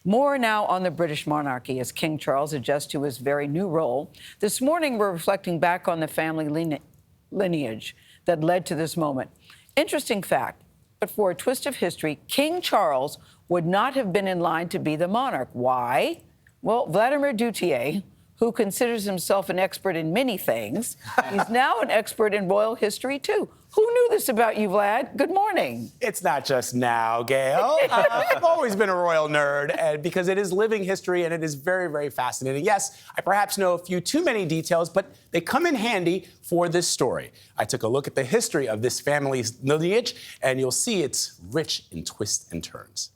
More now on the British monarchy as King Charles adjusts to his very new role. This morning, we're reflecting back on the family lineage that led to this moment. Interesting fact, but for a twist of history, King Charles would not have been in line to be the monarch. Why? Well, Vlad Duthiers, who considers himself an expert in many things, he's now an expert in royal history, too. Who knew this about you, Vlad? Good morning. It's not just now, Gayle. I've always been a royal nerd, and because it is living history and it is very, very fascinating. Yes, I perhaps know a few too many details, but they come in handy for this story. I took a look at the history of this family's lineage, and you'll see it's rich in twists and turns.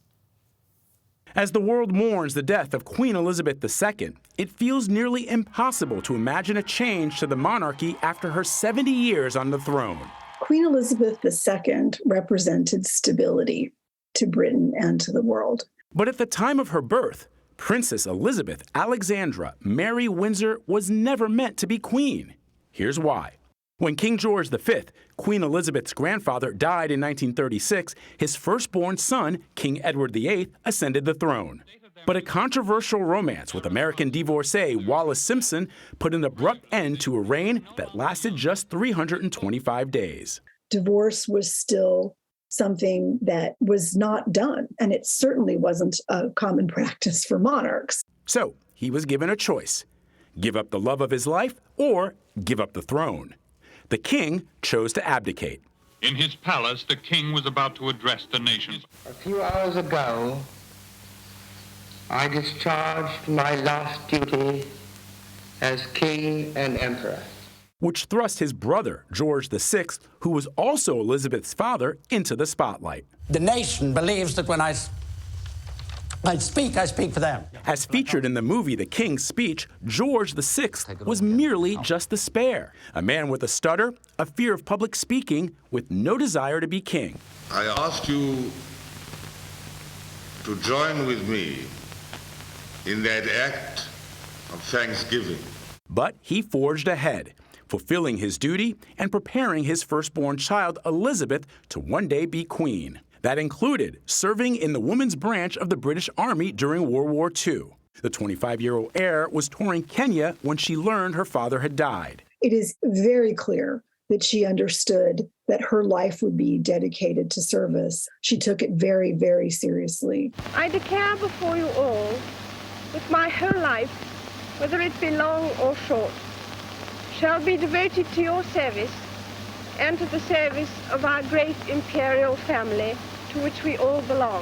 As the world mourns the death of Queen Elizabeth II, it feels nearly impossible to imagine a change to the monarchy after her 70 years on the throne. Queen Elizabeth II represented stability to Britain and to the world. But at the time of her birth, Princess Elizabeth Alexandra Mary Windsor was never meant to be queen. Here's why. When King George V, Queen Elizabeth's grandfather, died in 1936, his firstborn son, King Edward VIII, ascended the throne. But a controversial romance with American divorcee Wallis Simpson put an abrupt end to a reign that lasted just 325 days. Divorce was still something that was not done, and it certainly wasn't a common practice for monarchs. So he was given a choice: give up the love of his life or give up the throne. The king chose to abdicate. In his palace, the king was about to address the nation. A few hours ago, I discharged my last duty as king and emperor. Which thrust his brother, George VI, who was also Elizabeth's father, into the spotlight. The nation believes that when I speak for them. As featured in the movie The King's Speech, George VI was merely just the spare, a man with a stutter, a fear of public speaking, with no desire to be king. I ask you to join with me in that act of thanksgiving. But he forged ahead, fulfilling his duty and preparing his firstborn child, Elizabeth, to one day be queen. That included serving in the women's branch of the British Army during World War II. The 25-year-old heir was touring Kenya when she learned her father had died. It is very clear that she understood that her life would be dedicated to service. She took it very, very seriously. I declare before you all that my whole life, whether it be long or short, shall be devoted to your service and to the service of our great imperial family, to which we all belong.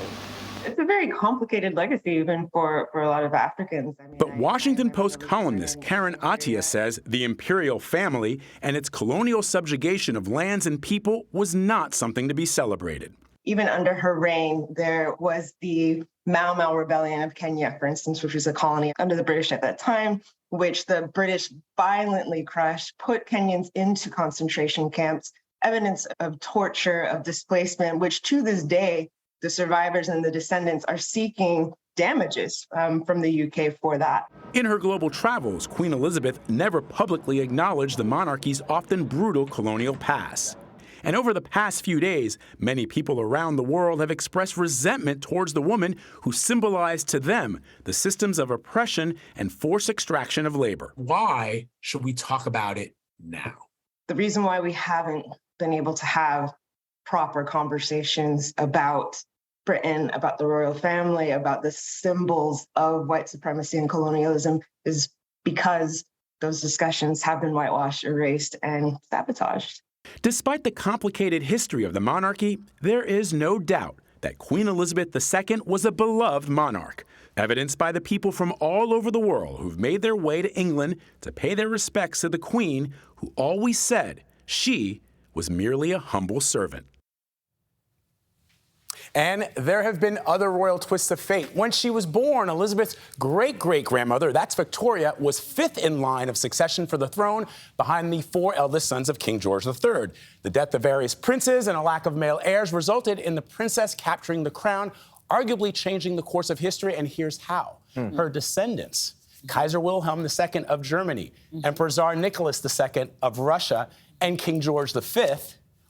It's a very complicated legacy, even for a lot of Africans. But Washington Post columnist Karen Attiah says the imperial family and its colonial subjugation of lands and people was not something to be celebrated. Even under her reign, there was the Mau Mau Rebellion of Kenya, for instance, which was a colony under the British at that time, which the British violently crushed, put Kenyans into concentration camps, evidence of torture, of displacement, which to this day, the survivors and the descendants are seeking damages from the UK for that. In her global travels, Queen Elizabeth never publicly acknowledged the monarchy's often brutal colonial past. And over the past few days, many people around the world have expressed resentment towards the woman who symbolized to them the systems of oppression and forced extraction of labor. Why should we talk about it now? The reason why we haven't been able to have proper conversations about Britain, about the royal family, about the symbols of white supremacy and colonialism is because those discussions have been whitewashed, erased, and sabotaged. Despite the complicated history of the monarchy, there is no doubt that Queen Elizabeth II was a beloved monarch, evidenced by the people from all over the world who've made their way to England to pay their respects to the Queen, who always said she was merely a humble servant. And there have been other royal twists of fate. When she was born, Elizabeth's great-great-grandmother, that's Victoria, was fifth in line of succession for the throne behind the four eldest sons of King George III. The death of various princes and a lack of male heirs resulted in the princess capturing the crown, arguably changing the course of history, and here's how. Her descendants, Kaiser Wilhelm II of Germany, Emperor Tsar Nicholas II of Russia, and King George V,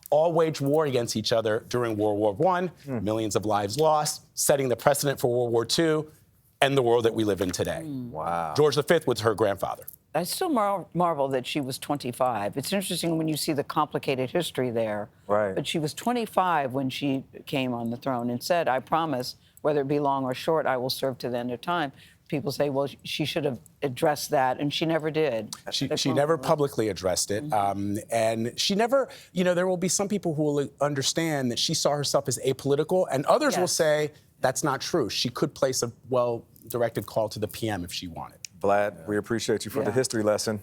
all waged war against each other during World War I, millions of lives lost, setting the precedent for World War II. and the world that we live in today. Wow. George V was her grandfather. I still marvel that she was 25. It's interesting when you see the complicated history there. Right. But she was 25 when she came on the throne and said, I promise, whether it be long or short, I will serve to the end of time. People say, well, she should have addressed that, and she never did. She never publicly addressed it. And she never, there will be some people who will understand that she saw herself as apolitical, and others will say that's not true. She could place a well-directed call to the PM if she wanted. Vlad, we appreciate you for the history lesson.